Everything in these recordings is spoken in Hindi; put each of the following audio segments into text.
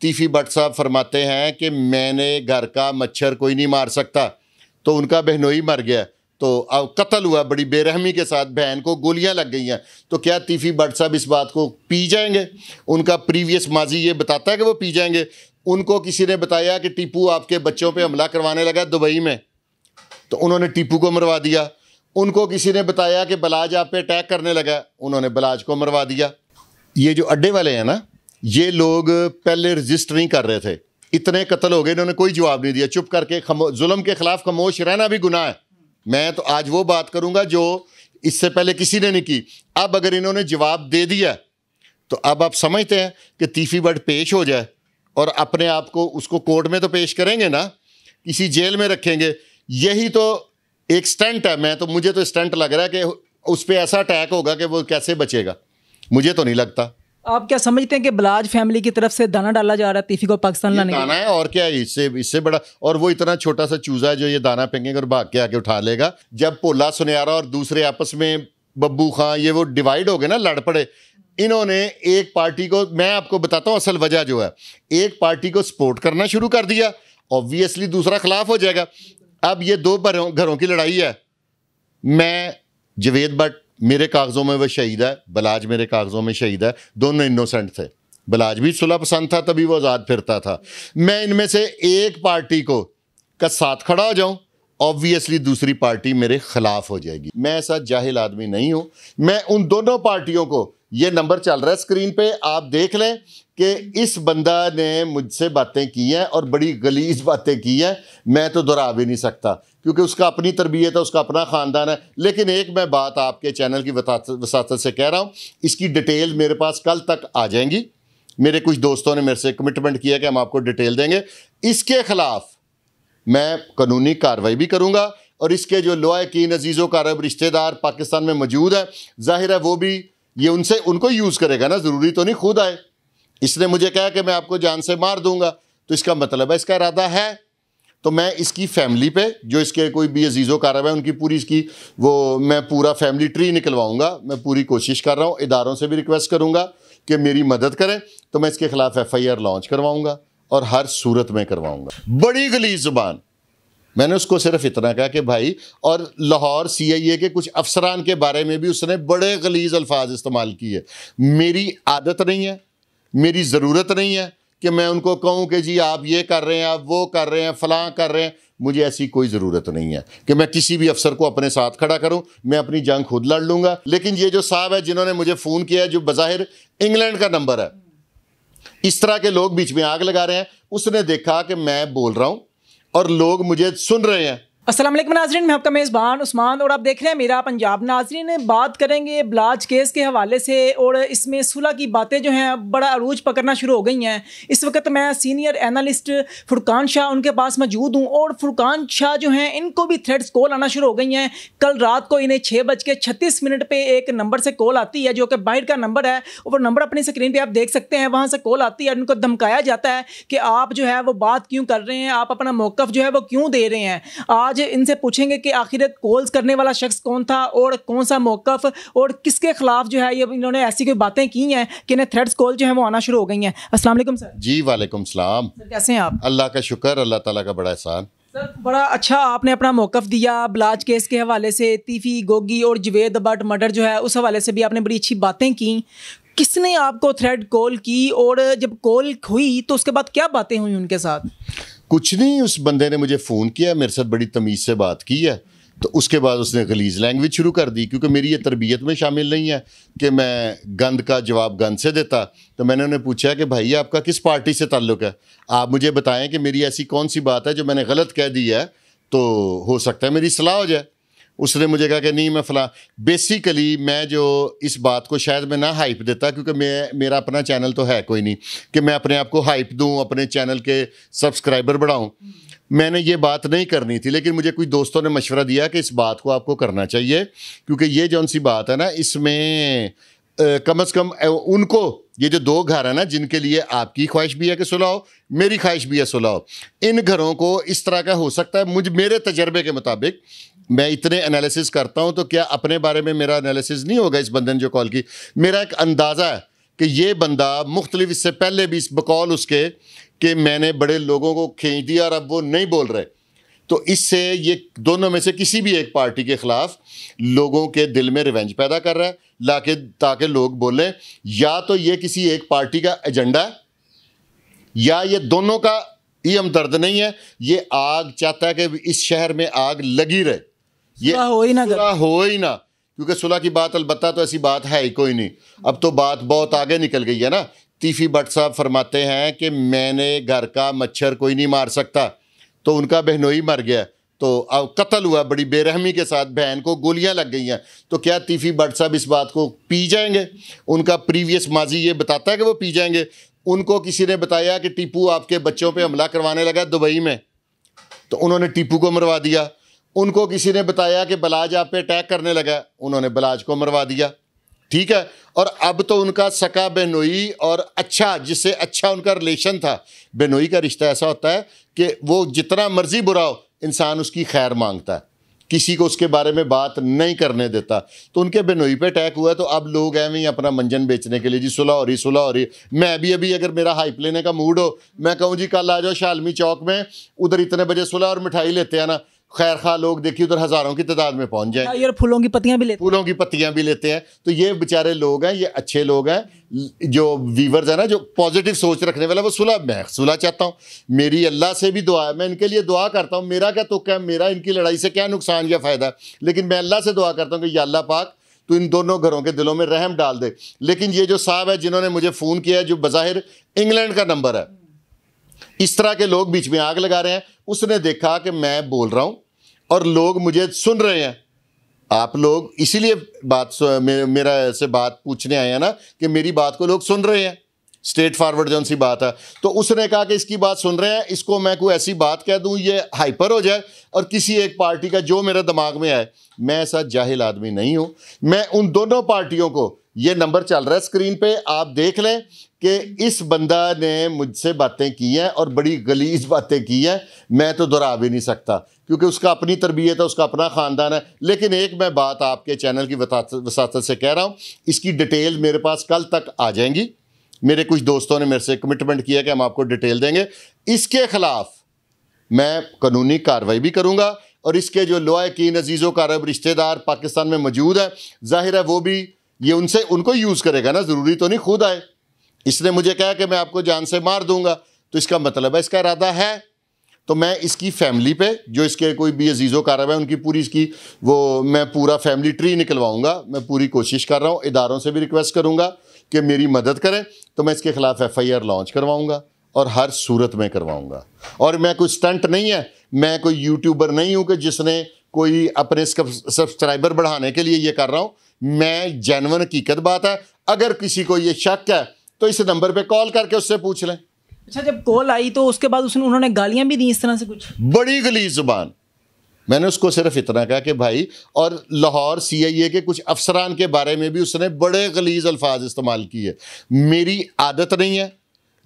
तीफी भट्ट साहब फरमाते हैं कि मैंने घर का मच्छर कोई नहीं मार सकता, तो उनका बहनोई मर गया, तो अब कत्ल हुआ बड़ी बेरहमी के साथ, बहन को गोलियां लग गई हैं, तो क्या तीफी भट्ट साहब इस बात को पी जाएंगे? उनका प्रीवियस माजी ये बताता है कि वो पी जाएंगे। उनको किसी ने बताया कि टीपू आपके बच्चों पे हमला करवाने लगा दुबई में, तो उन्होंने टीपू को मरवा दिया। उनको किसी ने बताया कि बलाज आप पे अटैक करने लगा, उन्होंने बलाज को मरवा दिया। ये जो अड्डे वाले हैं ना, ये लोग पहले रजिस्टर नहीं कर रहे थे, इतने कत्ल हो गए, इन्होंने कोई जवाब नहीं दिया, चुप करके जुल्म के खिलाफ खामोश रहना भी गुनाह है। मैं तो आज वो बात करूंगा जो इससे पहले किसी ने नहीं की। अब अगर इन्होंने जवाब दे दिया तो अब आप समझते हैं कि तीफी भट्ट पेश हो जाए और अपने आप को उसको कोर्ट में तो पेश करेंगे ना, किसी जेल में रखेंगे। यही तो एक स्टंट है। मुझे तो स्टंट लग रहा है कि उस पर ऐसा अटैक होगा कि वो कैसे बचेगा, मुझे तो नहीं लगता। आप क्या समझते हैं कि बलाज फैमिली की तरफ से दाना डाला जा रहा है तीफी को पाकिस्तान लाने? दाना है और क्या है, इससे बड़ा। और वो इतना छोटा सा चूजा है जो ये दाना फेंकेगा और भाग के आके उठा लेगा। जब भोला सुनयारा और दूसरे आपस में बब्बू खां ये वो डिवाइड हो गए ना, लड़ पड़े, इन्होंने एक पार्टी को, मैं आपको बताता हूँ असल वजह जो है, एक पार्टी को सपोर्ट करना शुरू कर दिया, ऑब्वियसली दूसरा खिलाफ हो जाएगा। अब ये दो घरों की लड़ाई है। मैं जवेद भट्ट, मेरे कागज़ों में वह शहीद है, बलाज मेरे कागज़ों में शहीद है, दोनों इनोसेंट थे। बलाज भी सुलह पसंद था, तभी वो आज़ाद फिरता था। मैं इनमें से एक पार्टी को का साथ खड़ा हो जाऊं, ऑब्वियसली दूसरी पार्टी मेरे खिलाफ हो जाएगी। मैं ऐसा जाहिल आदमी नहीं हूं। मैं उन दोनों पार्टियों को, ये नंबर चल रहा है स्क्रीन पे, आप देख लें कि इस बंदा ने मुझसे बातें की हैं और बड़ी गलीज बातें की हैं, मैं तो दोहरा भी नहीं सकता क्योंकि उसका अपनी तरबियत है, उसका अपना ख़ानदान है। लेकिन एक मैं बात आपके चैनल की वसातत से कह रहा हूँ, इसकी डिटेल मेरे पास कल तक आ जाएंगी। मेरे कुछ दोस्तों ने मेरे से कमिटमेंट किया कि हम आपको डिटेल देंगे। इसके ख़िलाफ़ मैं कानूनी कार्रवाई भी करूँगा और इसके जो लवाकिन अजीज़ों का अरब रिश्तेदार पाकिस्तान में मौजूद है, जाहिर है वो भी ये उनको यूज़ करेगा ना, ज़रूरी तो नहीं खुद आए। इसने मुझे कहा कि मैं आपको जान से मार दूंगा, तो इसका मतलब है इसका इरादा है। तो मैं इसकी फैमिली पे, जो इसके कोई भी अजीज़ों कारब है, उनकी पूरी इसकी मैं पूरा फैमिली ट्री निकलवाऊंगा। मैं पूरी कोशिश कर रहा हूँ, इदारों से भी रिक्वेस्ट करूँगा कि मेरी मदद करें, तो मैं इसके खिलाफ FIR लॉन्च करवाऊँगा और हर सूरत में करवाऊँगा। बड़ी गलीज़ ज़ुबान। मैंने उसको सिर्फ इतना कहा कि भाई, और लाहौर CIA के कुछ अफसरान के बारे में भी उसने बड़े गलीज़ अल्फाज इस्तेमाल किए। मेरी आदत नहीं है, मेरी ज़रूरत नहीं है कि मैं उनको कहूँ कि जी आप ये कर रहे हैं, आप वो कर रहे हैं, फ़लाँ कर रहे हैं। मुझे ऐसी कोई ज़रूरत नहीं है कि मैं किसी भी अफसर को अपने साथ खड़ा करूँ। मैं अपनी जंग खुद लड़ लूँगा। लेकिन ये जो साहब है जिन्होंने मुझे फ़ोन किया है, जो बज़ाहिर इंग्लैंड का नंबर है, इस तरह के लोग बीच में आग लगा रहे हैं। उसने देखा कि मैं बोल रहा हूँ और लोग मुझे सुन रहे हैं। अस्सलाम वालेकुम नाज़रीन, मैं आपका मेज़बान उस्मान और आप देख रहे हैं मेरा पंजाब। नाज़रीन, बात करेंगे बलाज केस के हवाले से और इसमें सुलह की बातें जो हैं बड़ा अरूज पकड़ना शुरू हो गई हैं। इस वक्त मैं सीनियर एनालिस्ट फुरकान शाह उनके पास मौजूद हूँ और फुरकान शाह जो हैं इनको भी थ्रेड्स कॉल आना शुरू हो गई हैं। कल रात को इन्हें 6:36 पर एक नंबर से कॉल आती है जो कि बाहर का नंबर है, और नंबर अपनी स्क्रीन पर आप देख सकते हैं। वहाँ से कॉल आती है, उनको धमकाया जाता है कि आप जो है वो बात क्यों कर रहे हैं, आप अपना मौक़िफ़ जो है वो क्यों दे रहे हैं। आज इनसे पूछेंगे कि आखिर कॉल्स करने वाला शख्स कौन था और कौन सा मौक़िफ़ और किसके खिलाफ जो है ये इन्होंने ऐसी कोई बातें की हैं कि इन्हें थ्रेड्स कॉल जो है वो आना शुरू हो गई हैं। अस्सलाम वालेकुम सर। जी वालेकुम सलाम। सर कैसे हैं आप? अल्लाह का शुक्र, अल्लाह ताला का बड़ा एहसान। सर बड़ा अच्छा आपने अपना मौक़िफ़ दिया बलाज केस के हवाले से। तीफी गोगी और जवेद भट्ट मर्डर जो है उस हवाले से भी आपने बड़ी अच्छी बातें की। किसने आपको थ्रेड कॉल की और जब कॉल हुई तो उसके बाद क्या बातें हुई उनके साथ? कुछ नहीं, उस बंदे ने मुझे फ़ोन किया, मेरे साथ बड़ी तमीज़ से बात की है, तो उसके बाद उसने गलीज़ लैंग्वेज शुरू कर दी। क्योंकि मेरी ये तरबियत में शामिल नहीं है कि मैं गंद का जवाब गंद से देता। तो मैंने उन्हें पूछा कि भाई आपका किस पार्टी से ताल्लुक़ है, आप मुझे बताएं कि मेरी ऐसी कौन सी बात है जो मैंने गलत कह दी है, तो हो सकता है मेरी सलाह हो जाए। उसने मुझे कहा कि नहीं मैं फ़लाँ। बेसिकली मैं जो इस बात को शायद मैं ना हाइप देता, क्योंकि मेरा अपना चैनल तो है कोई नहीं कि मैं अपने आप को हाइप दूँ, अपने चैनल के सब्सक्राइबर बढ़ाऊँ। मैंने ये बात नहीं करनी थी, लेकिन मुझे कुछ दोस्तों ने मशवरा दिया कि इस बात को आपको करना चाहिए, क्योंकि ये जौन सी बात है ना, इसमें कम से कम उनको, ये जो दो घर है ना जिनके लिए आपकी ख्वाहिश भी है कि सुलह हो, मेरी ख्वाहिश भी है सुलह हो, इन घरों को इस तरह का हो सकता है। मेरे तजर्बे के मुताबिक मैं इतने एनालिसिस करता हूँ, तो क्या अपने बारे में मेरा एनालिसिस नहीं होगा इस बंदे ने जो कॉल की? मेरा एक अंदाज़ा है कि ये बंदा मुख्तलिफ, इससे पहले भी इस बकौल उसके कि मैंने बड़े लोगों को खींच दिया और अब वो नहीं बोल रहे, तो इससे ये दोनों में से किसी भी एक पार्टी के खिलाफ लोगों के दिल में रिवेंज पैदा कर रहा है लाके, ताकि लोग बोलें या तो ये किसी एक पार्टी का एजेंडा है या ये दोनों का ही हमदर्द नहीं है। ये आग चाहता है कि इस शहर में आग लगी रहे, ये सुलह हो ही ना, क्योंकि सुलह की बात अलबत्ता तो ऐसी बात है ही कोई नहीं। अब तो बात बहुत आगे निकल गई है ना। तीफी भट्ट साहब फरमाते हैं कि मैंने घर का मच्छर कोई नहीं मार सकता, तो उनका बहनोई मर गया, तो अब कत्ल हुआ बड़ी बेरहमी के साथ, बहन को गोलियां लग गई हैं, तो क्या तीफी भट्ट साहब इस बात को पी जाएंगे? उनका प्रीवियस माजी ये बताता है कि वो पी जाएंगे। उनको किसी ने बताया कि टीपू आपके बच्चों पे हमला करवाने लगा दुबई में, तो उन्होंने टीपू को मरवा दिया। उनको किसी ने बताया कि बलाज आप पे अटैक करने लगा, उन्होंने बलाज को मरवा दिया। ठीक है, और अब तो उनका सका बहनोई और अच्छा, जिससे अच्छा उनका रिलेशन था, बहनोई का रिश्ता ऐसा होता है कि वो जितना मर्जी बुरा हो इंसान उसकी खैर मांगता है, किसी को उसके बारे में बात नहीं करने देता। तो उनके बहनोई पे अटैक हुआ, तो अब लोग हैं वहीं अपना मंजन बेचने के लिए, जी सुलह हो रही। मैं भी अभी अगर मेरा हाइप लेने का मूड हो, मैं कहूँ जी कल आ जाओ शालमी चौक में, उधर इतने बजे सुलह और मिठाई लेते हैं ना, खैर खा लोग देखिए उधर हज़ारों की तादाद में पहुंच जाए, और फूलों की पत्तियां भी लेते हैं। तो ये बेचारे लोग हैं, ये अच्छे लोग हैं, जो वीवर्स है ना, जो पॉजिटिव सोच रखने वाला, वो सुलह, मैं सुलह चाहता हूँ। मेरी अल्लाह से भी दुआ है, मैं इनके लिए दुआ करता हूँ। मेरा क्या तुक है, मेरा इनकी लड़ाई से क्या नुकसान या फ़ायदा, लेकिन मैं अल्लाह से दुआ करता हूँ कि या अल्लाह पाक तो इन दोनों घरों के दिलों में रहम डाल दे। लेकिन ये जो साहब है जिन्होंने मुझे फ़ोन किया है, जो बज़ाहिर इंग्लैंड का नंबर है, इस तरह के लोग बीच में आग लगा रहे हैं। उसने देखा कि मैं बोल रहा हूँ और लोग मुझे सुन रहे हैं, आप लोग इसीलिए मेरा से बात पूछने आए हैं ना, कि मेरी बात को लोग सुन रहे हैं, स्ट्रेट फॉरवर्ड जो सी बात है। तो उसने कहा कि इसकी बात सुन रहे हैं, इसको मैं कोई ऐसी बात कह दूं ये हाइपर हो जाए और किसी एक पार्टी का जो मेरे दिमाग में आए। मैं ऐसा जाहिल आदमी नहीं हूं। मैं उन दोनों पार्टियों को, ये नंबर चल रहा है स्क्रीन पे, आप देख लें कि इस बंदा ने मुझसे बातें की हैं और बड़ी गलीज बातें की हैं, मैं तो दोहरा भी नहीं सकता क्योंकि उसका अपनी तरबियत है, उसका अपना ख़ानदान है। लेकिन एक मैं बात आपके चैनल की वसातत से कह रहा हूँ, इसकी डिटेल मेरे पास कल तक आ जाएंगी। मेरे कुछ दोस्तों ने मेरे से कमिटमेंट किया कि हम आपको डिटेल देंगे। इसके ख़िलाफ़ मैं कानूनी कार्रवाई भी करूँगा और इसके जो लवाकिन अजीज़ो कारब रिश्तेदार पाकिस्तान में मौजूद है, जाहिर है वो भी ये उनको यूज़ करेगा ना, ज़रूरी तो नहीं खुद आए। इसने मुझे कहा कि मैं आपको जान से मार दूंगा, तो इसका मतलब है इसका इरादा है। तो मैं इसकी फैमिली पे, जो इसके कोई भी अजीज़ो कारब है, उनकी पूरी इसकी मैं पूरा फैमिली ट्री निकलवाऊंगा। मैं पूरी कोशिश कर रहा हूँ, इदारों से भी रिक्वेस्ट करूँगा कि मेरी मदद करें, तो मैं इसके ख़िलाफ़ FIR लॉन्च करवाऊँगा और हर सूरत में करवाऊँगा। और मैं कोई स्टंट नहीं है, मैं कोई यूट्यूबर नहीं हूँ कि जिसने कोई अपने सब्सक्राइबर बढ़ाने के लिए ये कर रहा हूँ। मैं जेन्युइन हकीकत बात है। अगर किसी को ये शक है तो इस नंबर पे कॉल करके उससे पूछ लें। अच्छा, जब कॉल आई तो उसके बाद उन्होंने गालियां भी दी इस तरह से कुछ? बड़ी गलीज जुबान। मैंने उसको सिर्फ इतना कहा कि भाई, और लाहौर CIA के कुछ अफसरान के बारे में भी उसने बड़े गलीज अल्फाज इस्तेमाल किए। मेरी आदत नहीं है,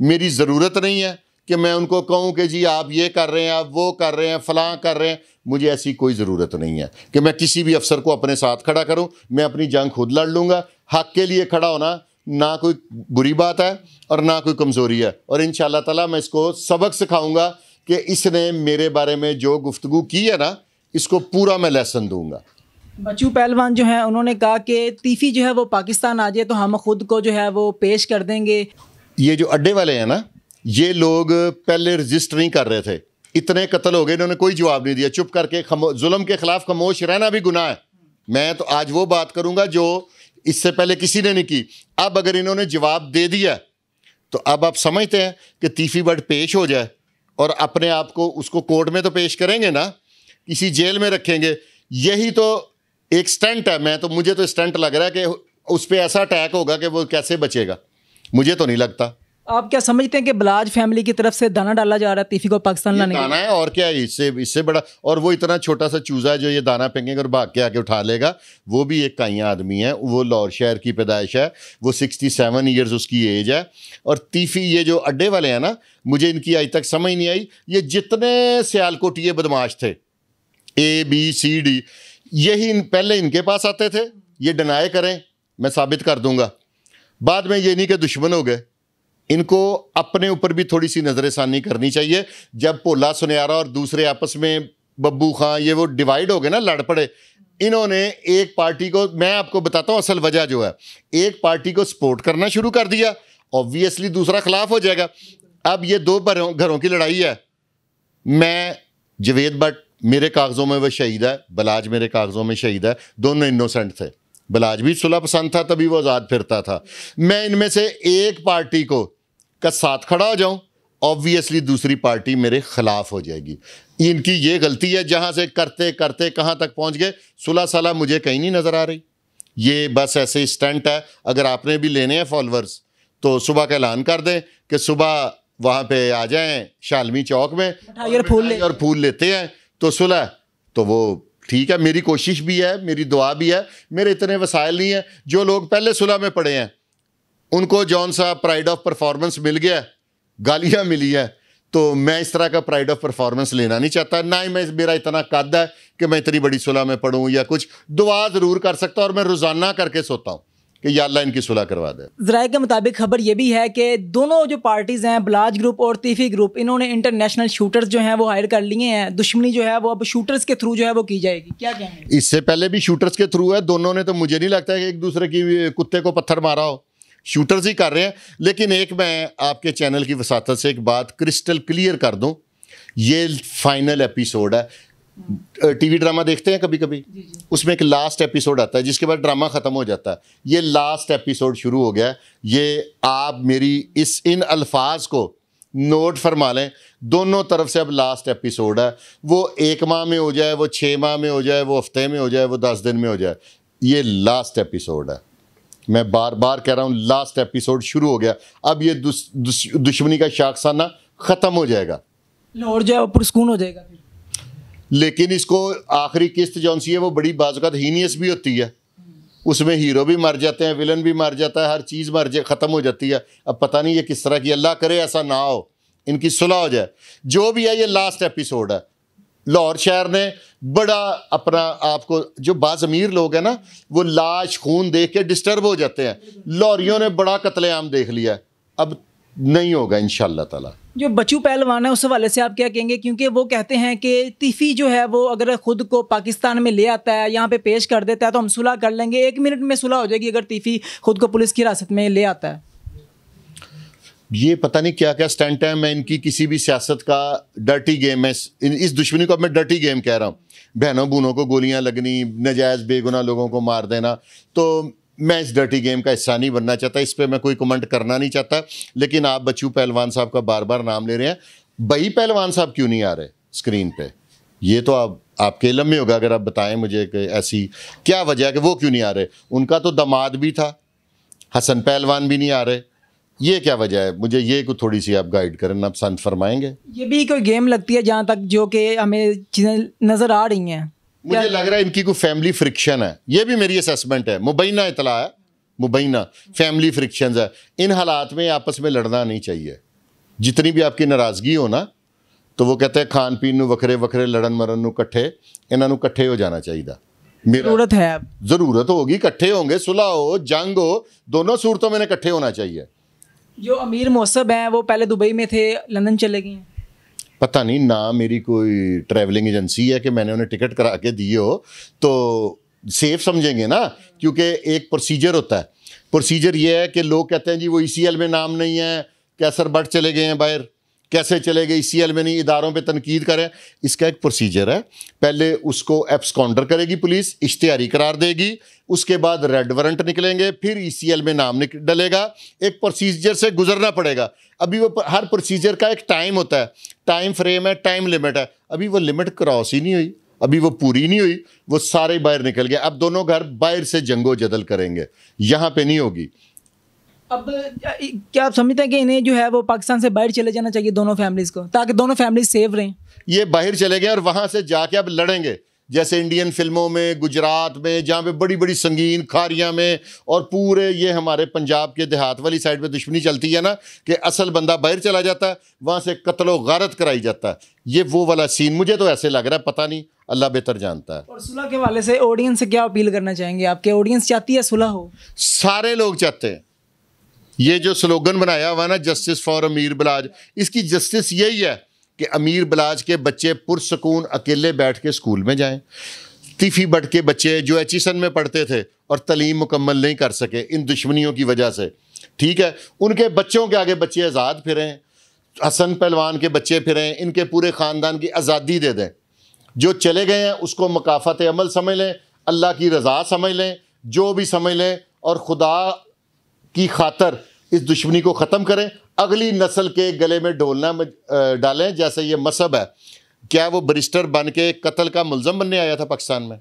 मेरी ज़रूरत नहीं है कि मैं उनको कहूँ कि जी आप ये कर रहे हैं, आप वो कर रहे हैं, फ़लाँ कर रहे हैं। मुझे ऐसी कोई ज़रूरत नहीं है कि मैं किसी भी अफसर को अपने साथ खड़ा करूँ। मैं अपनी जंग खुद लड़ लूँगा। हक़ के लिए खड़ा होना ना कोई बुरी बात है और ना कोई कमज़ोरी है। और इंशाअल्लाह ताला मैं इसको सबक सिखाऊँगा कि इसने मेरे बारे में जो गुफ्तगू की है ना, इसको पूरा मैं लेसन दूँगा। बच्चू पहलवान जो है उन्होंने कहा कि तीफ़ी जो है वो पाकिस्तान आ जाए तो हम ख़ुद को जो है वो पेश कर देंगे। ये जो अड्डे वाले हैं ना, ये लोग पहले रजिस्ट नहीं कर रहे थे, इतने कत्ल हो गए, इन्होंने कोई जवाब नहीं दिया। चुप करके जुल्म के ख़िलाफ़ खामोश रहना भी गुनाह है। मैं तो आज वो बात करूँगा जो इससे पहले किसी ने नहीं की। अब अगर इन्होंने जवाब दे दिया तो अब आप समझते हैं कि तीफ़ी भट्ट पेश हो जाए और अपने आप को, उसको कोर्ट में तो पेश करेंगे ना, किसी जेल में रखेंगे। यही तो एक स्टंट है। मुझे तो स्टंट लग रहा है कि उस पर ऐसा अटैक होगा कि वो कैसे बचेगा, मुझे तो नहीं लगता। आप क्या समझते हैं कि बलाज फैमिली की तरफ से दाना डाला जा रहा है तीफ़ी को पाकिस्तान लाने के लिए? दाना है और क्या है, इससे बड़ा। और वो इतना छोटा सा चूज़ा है जो ये दाना फेंकेगा और भाग के आके उठा लेगा। वो भी एक काइया आदमी है, वो लाहौर शहर की पैदाइश है, वो 67 ईयर्स उसकी एज है। और तीफ़ी ये जो अड्डे वाले हैं ना, मुझे इनकी आज तक समझ नहीं आई। ये जितने सियालकोटिये बदमाश थे ABCD, यही पहले इनके पास आते थे। ये डिनाई करें, मैं साबित कर दूंगा। बाद में ये नहीं कि दुश्मन हो गए। इनको अपने ऊपर भी थोड़ी सी नजरसानी करनी चाहिए। जब भोला सुनयारा और दूसरे आपस में बब्बू खां ये वो डिवाइड हो गए ना, लड़ पड़े, इन्होंने एक पार्टी को, मैं आपको बताता हूं असल वजह जो है, एक पार्टी को सपोर्ट करना शुरू कर दिया, ऑब्वियसली दूसरा खिलाफ हो जाएगा। अब ये दो घरों की लड़ाई है। मैं जवेद बट मेरे कागजों में वो शहीद है, बलाज मेरे कागजों में शहीद है, दोनों इनोसेंट थे। बलाज भी सुलह पसंद था, तभी वो आज़ाद फिरता था। मैं इनमें से एक पार्टी को का साथ खड़ा हो जाऊं, ऑब्वियसली दूसरी पार्टी मेरे खिलाफ हो जाएगी। इनकी ये गलती है, जहां से करते करते कहां तक पहुंच गए। सुलह सलाह मुझे कहीं नहीं नजर आ रही। ये बस ऐसे स्टंट है। अगर आपने भी लेने हैं फॉलोअर्स तो सुबह का ऐलान कर दें कि सुबह वहां पे आ जाएं शालमी चौक में और फूल लेते हैं तो सुलह, तो वो ठीक है। मेरी कोशिश भी है, मेरी दुआ भी है। मेरे इतने वसाइल नहीं है। जो लोग पहले सुलह में पड़े हैं उनको जौन सा प्राइड ऑफ परफॉर्मेंस मिल गया, गालियां मिली है, तो मैं इस तरह का प्राइड ऑफ परफॉर्मेंस लेना नहीं चाहता। ना ही मेरा इतना कद है कि मैं इतनी बड़ी सुलह में पढ़ूं या कुछ। दुआ ज़रूर कर सकता हूं और मैं रोज़ाना करके सोता हूं कि या अल्लाह इनकी सुलह करवा दे। ज़राए के मुताबिक खबर ये भी है कि दोनों जो पार्टीज़ हैं, बलाज ग्रुप और तीफी ग्रुप, इन्होंने इंटरनेशनल शूटर्स जो हैं वो हायर कर लिए हैं। दुश्मनी जो है वो अब शूटर्स के थ्रू जो है वो की जाएगी। क्या कहेंगे? इससे पहले भी शूटर्स के थ्रू है। दोनों ने तो मुझे नहीं लगता है कि एक दूसरे की कुत्ते को पत्थर मारा हो, शूटर्स ही कर रहे हैं। लेकिन एक मैं आपके चैनल की वसातत से एक बात क्रिस्टल क्लियर कर दूं, ये फाइनल एपिसोड है। टीवी ड्रामा देखते हैं कभी कभी, उसमें एक लास्ट एपिसोड आता है जिसके बाद ड्रामा ख़त्म हो जाता है। ये लास्ट एपिसोड शुरू हो गया। ये आप मेरी इन अल्फाज को नोट फरमा लें, दोनों तरफ से अब लास्ट एपिसोड है। वो 1 माह में हो जाए, वो 6 माह में हो जाए, वो हफ्ते में हो जाए, वो 10 दिन में हो जाए, ये लास्ट एपिसोड है। मैं बार बार कह रहा हूँ, लास्ट एपिसोड शुरू हो गया। अब ये दुश्मनी का शाखसाना ख़त्म हो जाएगा, लाहौर जो है वो पुरस्कून हो जाएगा। लेकिन इसको आखिरी किस्त जौन सी है वो बड़ी बाज़ हीनियस भी होती है। उसमें हीरो भी मर जाते हैं, विलन भी मर जाता है, हर चीज़ ख़त्म हो जाती है। अब पता नहीं ये किस तरह की, अल्लाह करे ऐसा ना हो, इनकी सुलह हो जाए। जो भी है ये लास्ट एपिसोड है। लाहौर शहर ने बड़ा अपना आपको, जो बाज़मीर लोग हैं ना वो लाश खून देख के डिस्टर्ब हो जाते हैं। लाहौरियों ने बड़ा कत्लेआम देख लिया है, अब नहीं होगा इंशाअल्लाह ताला। जो बच्चू पहलवान है उस हवाले से आप क्या कहेंगे? क्योंकि वो कहते हैं कि तीफी जो है वो अगर ख़ुद को पाकिस्तान में ले आता है, यहाँ पे पेश कर देता है तो हम सुलह कर लेंगे, 1 मिनट में सुलह हो जाएगी अगर तीफी ख़ुद को पुलिस की हिरासत में ले आता है। ये पता नहीं क्या क्या स्टंट है। मैं इनकी किसी भी सियासत का डर्टी गेम है, इस दुश्मनी को मैं डर्टी गेम कह रहा हूँ। बहनों बूनों को गोलियां लगनी, नजायज़ बेगुनाह लोगों को मार देना, तो मैं इस डर्टी गेम का हिस्सा नहीं बनना चाहता। इस पर मैं कोई कमेंट करना नहीं चाहता। लेकिन आप बच्चू पहलवान साहब का बार बार नाम ले रहे हैं, बई पहलवान साहब क्यों नहीं आ रहे स्क्रीन पे? ये तो आपके इल्म में होगा, अगर आप बताएं मुझे कि ऐसी क्या वजह है कि वो क्यों नहीं आ रहे। उनका तो दामाद भी था, हसन पहलवान भी नहीं आ रहे, ये क्या वजह है? मुझे ये को थोड़ी सी आप गाइड करें, आप पसंद फरमाएंगे। ये भी कोई गेम लगती है जहाँ तक जो कि हमें चीज़ें नज़र आ रही हैं। मुझे लग रहा है इनकी कोई फैमिली फ्रिक्शन है। ये भी मेरी असेसमेंट है, मुबैना इतला है, मुबैना फैमिली फ्रिक्शंस है। इन हालात में आपस में लड़ना नहीं चाहिए। जितनी भी आपकी नाराज़गी हो ना, तो वो कहते हैं खान पीन वखरे वखरे, लड़न मरन कट्ठे, इन्हों कट्ठे हो जाना चाहिए। ज़रूरत है, ज़रूरत होगी, इकट्ठे होंगे, सुलह हो, जंग हो, दोनों सूरतों में इकट्ठे होना चाहिए। जो अमीर मौसब हैं वो पहले दुबई में थे, लंदन चले गए हैं। पता नहीं ना, मेरी कोई ट्रैवलिंग एजेंसी है कि मैंने उन्हें टिकट करा के दिए हो तो सेफ समझेंगे ना, क्योंकि एक प्रोसीजर होता है। प्रोसीजर ये है कि लोग कहते हैं जी वो ECL में नाम नहीं है, कैसर बट चले गए हैं बाहर, कैसे चले गए, ECL में नहीं, इदारों पे तनकीद करें। इसका एक प्रोसीजर है। पहले उसको एब्सकॉन्डर करेगी पुलिस, इश्तिहारी करार देगी, उसके बाद रेड वारंट निकलेंगे, फिर ECL में नाम डलेगा। एक प्रोसीजर से गुजरना पड़ेगा। अभी वो हर प्रोसीजर का एक टाइम होता है, टाइम फ्रेम है, टाइम लिमिट है। अभी वो लिमिट क्रॉस ही नहीं हुई, अभी वो पूरी नहीं हुई, वो सारे बाहर निकल गए। अब दोनों घर बाहर से जंगो जदल करेंगे, यहाँ पे नहीं होगी। अब क्या आप समझते हैं कि इन्हें जो है वो पाकिस्तान से बाहर चले जाना चाहिए दोनों फैमिलीज़ को, ताकि दोनों फैमिलीज सेफ रहें? ये बाहर चले गए और वहाँ से जाके अब लड़ेंगे, जैसे इंडियन फिल्मों में, गुजरात में, जहाँ पे बड़ी बड़ी संगीन खारियाँ में, और पूरे ये हमारे पंजाब के देहात वाली साइड पे दुश्मनी चलती है ना, कि असल बंदा बाहर चला जाता है, वहाँ से कत्लो गारत कराई जाता है। ये वो वाला सीन मुझे तो ऐसे लग रहा है, पता नहीं, अल्लाह बेहतर जानता है। और सुलह के हवाले से ऑडियंस से क्या अपील करना चाहेंगे? आपके ऑडियंस चाहती है सुलह हो? सारे लोग चाहते हैं, ये जो स्लोगन बनाया हुआ ना, जस्टिस फॉर अमीर बिलाज, इसकी जस्टिस यही है कि अमीर बिलाज के बच्चे पुरसकून अकेले बैठ के स्कूल में जाएं। तीफी बट के बच्चे जो एचिसन में पढ़ते थे और तालीम मुकम्मल नहीं कर सके इन दुश्मनियों की वजह से, ठीक है, उनके बच्चों के आगे बच्चे आज़ाद फिरें, हसन पहलवान के बच्चे फिरें, इनके पूरे ख़ानदान की आज़ादी दे दें। जो चले गए हैं उसको मकाफ़त अमल समझ लें, अल्लाह की रज़ा समझ लें, जो भी समझ लें, और खुदा की खातर इस दुश्मनी को ख़त्म करें। अगली नस्ल के गले में ढोलना डालें। जैसे ये मसहब है, क्या वो बैरिस्टर बन के कत्ल का मुलज़म बनने आया था पाकिस्तान में?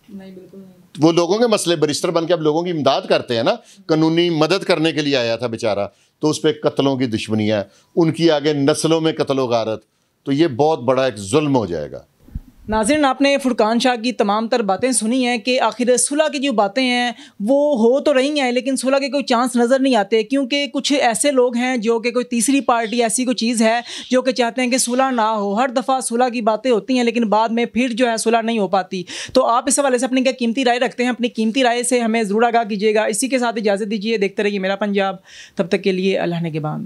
नहीं, बिल्कुल नहीं। वो लोगों के मसले बैरिस्टर बन के अब लोगों की इमदाद करते हैं ना, कानूनी मदद करने के लिए आया था बेचारा, तो उस पर कत्लों की दुश्मनी है, उनकी आगे नस्लों में कत्लो गारत, तो ये बहुत बड़ा एक जुल्म हो जाएगा। नाज़रीन, आपने फुरकान शाह की तमाम तर बातें सुनी हैं कि आखिर सुलह की जो बातें हैं वो हो तो रही हैं, लेकिन सुलह के कोई चांस नज़र नहीं आते, क्योंकि कुछ ऐसे लोग हैं जो कि कोई तीसरी पार्टी ऐसी कोई चीज़ है जो कि चाहते हैं कि सुलह ना हो। हर दफ़ा सुलह की बातें होती हैं लेकिन बाद में फिर जो है सुलह नहीं हो पाती। तो आप इस हवाले से अपनी क्या कीमती राय रखते हैं? अपनी कीमती राय से हमें ज़रूर आगाह कीजिएगा। इसी के साथ इजाज़त दीजिए, देखते रहिए मेरा पंजाब। तब तक के लिए अल्लाह ने के बाद।